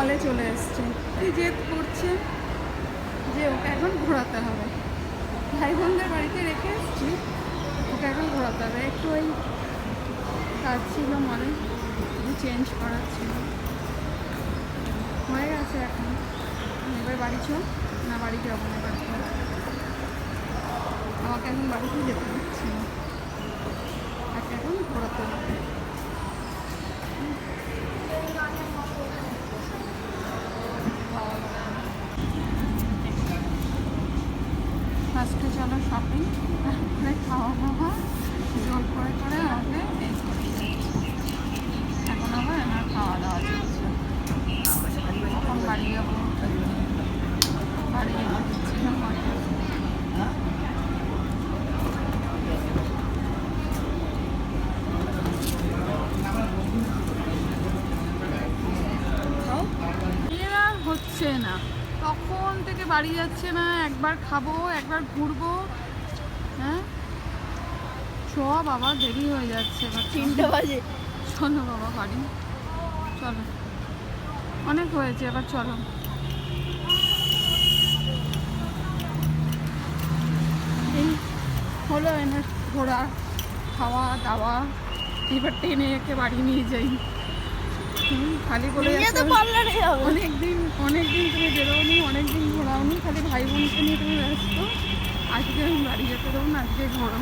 সকালে চলে এসছে, এই জেদ করছে যে ওকে এখন ঘোরাতে হবে। ভাই বোনদের বাড়িতে রেখে এসছি, ওকে এখন ঘোরাতে হবে। একটু ওই কাজ ছিল মনে, চেঞ্জ করার ছিল, হয়ে গেছে এখন। এবার বাড়ি চ না, বাড়ি যাবো না, বাড়ি আমাকে এখন বাড়িতে যেতে দিচ্ছি না, তাকে এখন ঘোরাতে হবে। ফার্স্টে চলো শপিং, তারপরে খাওয়া দাওয়া, জোর করে করে আমাকে এই করে দিচ্ছে। এখন আবার আমার খাওয়া দাওয়া চলছে, এখন বাড়ি যাবো, বাড়ি যেতে দিচ্ছি না আমাকে। এরা হচ্ছে না, তখন থেকে বাড়ি যাচ্ছে না, একবার খাবো একবার ঘুরবো। হ্যাঁ চ বাবা, দেরি হয়ে যাচ্ছে, এবার 3টা বাজে। চলো বাবা বাড়ি চলো, অনেক হয়েছে, এবার চলো। এই হলো এনে ঘোরা, খাওয়া দাওয়া, এবার টেনে একে বাড়ি নিয়ে যাই। খালি বলে যাচ্ছে অনেকদিন তুমি বেরোনি, অনেকদিন ঘোরাওনি, খালি ভাই বোনকে নিয়ে তুমি ব্যস্ত। আজকে আমি বাড়ি যেতে দেবো না, আজকে ঘোরো।